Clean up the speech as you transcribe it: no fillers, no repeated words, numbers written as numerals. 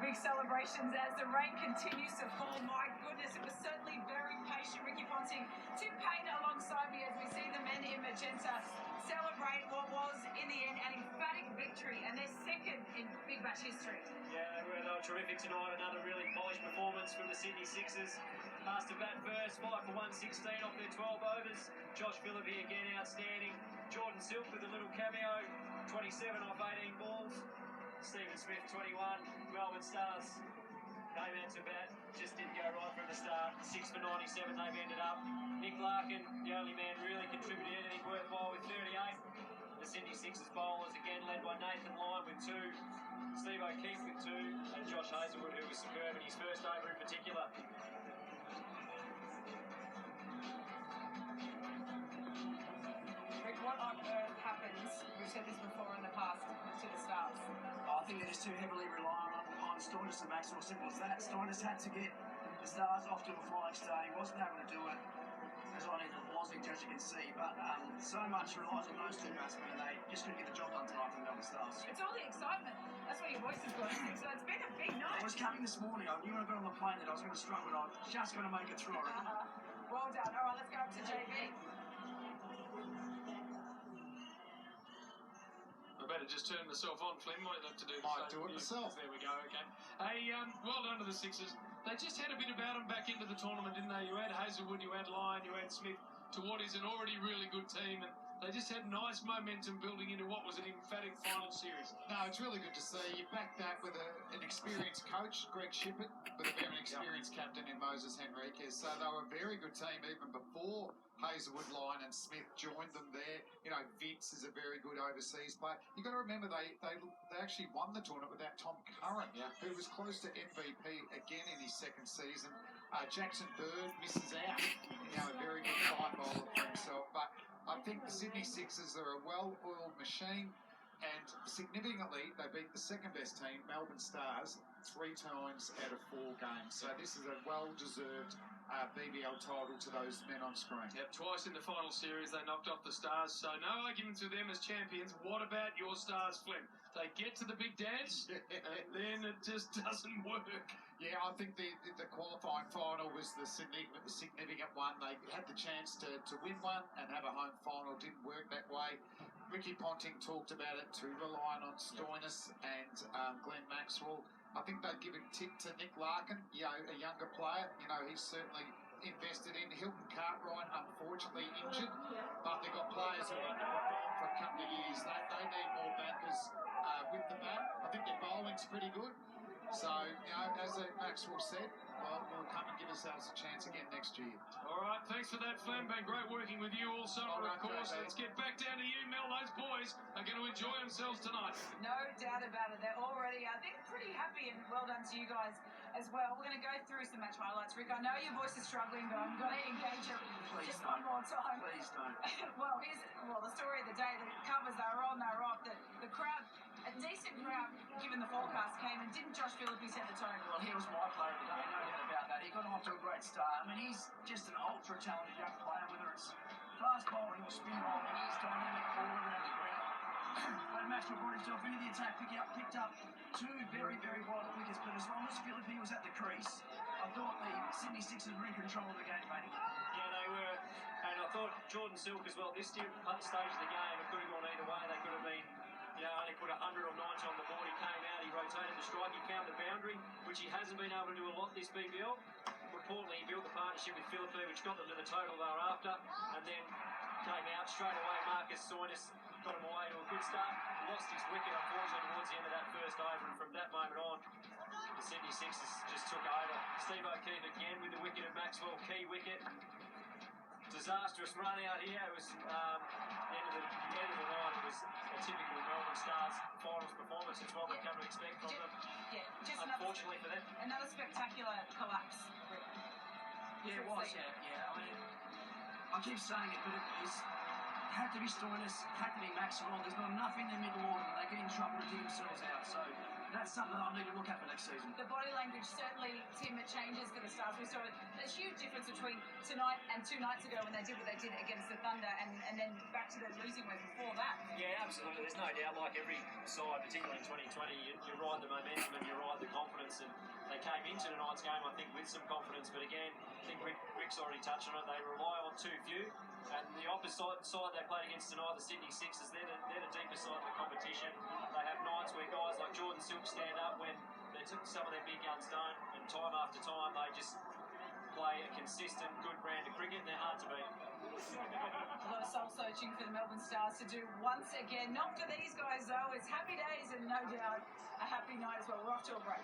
big celebrations as the rain continues to fall. My goodness, it was certainly very patient. Ricky Ponting, Tim Payne alongside me as we see the men in magenta celebrate what was, in the end, an emphatic victory and their second in Big Bash history. Yeah, they were terrific tonight. Another really polished performance from the Sydney Sixers. Asked to bat first, 5 for 116 off their 12 overs. Josh Philippe again outstanding. Jordan Silk with a little cameo, 27 off 18 balls. Stephen Smith, 21. Melbourne Stars came out to bat, just didn't go right from the start. 6 for 97 they've ended up. Nick Larkin, the only man really contributed anything worthwhile with 38. The Sydney Sixers bowlers again led by Nathan Lyon with 2, Steve O'Keefe with 2, and Josh Hazlewood, who was superb in his first over in particular. Rick, what on earth happens, we've said this before in the past, to the Stars? I think they're just too heavily reliant on Stoinis and Maxwell. Simple as that. Stoinis had to get the Stars off to a flying start. He wasn't able to do it as on either Lozic, as you can see. But so much relies on those two batsmen, and they just couldn't get the job done tonight for the Melbourne Stars. It's all the excitement. That's what your voice is going to. So it's been a big night. I was coming this morning. I knew when I got on the plane that I was going to struggle, but I was just going to make it through. Well done. All right, let's go up to JB. I better just turn myself on, Flynn. Might have to do the Might same do it with you. myself. There we go, okay. Hey, well done to the Sixers. They just had a bit about them back into the tournament, didn't they? You had Hazlewood, you had Lyon, you had Smith to what is an already really good team, and they just had nice momentum building into what was an emphatic final series. No, it's really good to see. You back that with an experienced coach, Greg Shippett, with a very experienced captain in Moses Henriquez. So they were a very good team even before Hazlewood, Lyon and Smith joined them there. You know, Vince is a very good overseas player. You've got to remember they actually won the tournament without Tom Curran, who was close to MVP again in his second season. Jackson Bird misses out, a very good fine bowler for himself. But I think the Sydney Sixers are a well-oiled machine, and significantly, they beat the second-best team, Melbourne Stars, 3 times out of 4 games. So this is a well-deserved BBL title to those men on screen. Yep, twice in the final series they knocked off the Stars, so no argument to them as champions. What about your Stars, Flynn? They get to the big dance, and then it just doesn't work. Yeah, I think the qualifying final was the significant one. They had the chance to win one and have a home final. Didn't work that way. Ricky Ponting talked about it too, relying on Stoinis and Glenn Maxwell. I think they'd give a tip to Nick Larkin, a younger player. He's certainly invested in. Hilton Cartwright, unfortunately injured, but they've got players who have underperformed for a couple of years. They need more batters with the bat. I think their bowling's pretty good. So, as Maxwell said, we'll come and give ourselves a chance again next year. All right, thanks for that, Flynn. Been great working with you all summer, of course. Let's get back down to you, Mel. Those boys are going to enjoy themselves tonight. No doubt about it. They're already, I think, pretty happy, and well done to you guys as well. We're going to go through some match highlights. Rick, I know your voice is struggling, but I'm going to engage you just one more time. Please don't. Well, the story of the day. The covers, they were on, they were off. The crowd, a decent crowd, given the forecast, came, and didn't Josh Philippe set the tone? Well, he was my player of the day, no doubt about that. He got off to a great start. I mean, he's just an ultra-talented young player, whether it's fast bowling or spin bowling. He's dynamic all around the ground. Glenn Maxwell brought himself into the attack, picked up 2 very, very vital wickets, but as long as Philippe was at the crease, I thought the Sydney Sixers were in control of the game, mate. Yeah, they were. And I thought Jordan Silk as well, this stage of the game, it could have gone either way. They could have been, only put 100 or 90 on the board. He came out, he rotated the strike, he found the boundary, which he hasn't been able to do a lot this BBL. Importantly, he built the partnership with Philippe, which got them to the total they were after, and then came out straight away. Marcus Stoinis got him away to a good start. Lost his wicket, unfortunately, towards the end of that first over, and from that moment on, the Sydney Sixers just took over. Steve O'Keefe again with the wicket of Maxwell, key wicket. Disastrous run out here. It was end of the night. It was a typical Melbourne Stars finals performance. It's what we've come to expect from them. Yeah, just unfortunately for them. Another spectacular collapse. Yeah, it was. Yeah. I mean, I keep saying it, but had to be Stoinis, had to be Maxwell. There's not enough in their middle order that they get in trouble to dig themselves out. So that's something I'll need to look at for next season. The body language certainly, Tim, it changes for the Stars. We saw a huge difference between tonight and 2 nights ago when they did what they did against the Thunder and then back to the losing ways before that. Yeah, absolutely. There's no doubt, like every side, particularly in 2020, you ride the momentum and you ride the confidence. And they came into tonight's game, I think, with some confidence. But again, I think Rick's already touched on it. They rely on too few. And the opposite side they played against tonight, the Sydney Sixers, they're the deepest side of the competition. They have nights where guys like Jordan Silk stand up when some of their big guns don't. And time after time, they just play a consistent, good brand of cricket, and they're hard to beat. A lot of soul searching for the Melbourne Stars to do once again. Not for these guys though. It's happy days and no doubt a happy night as well. We're off to a break.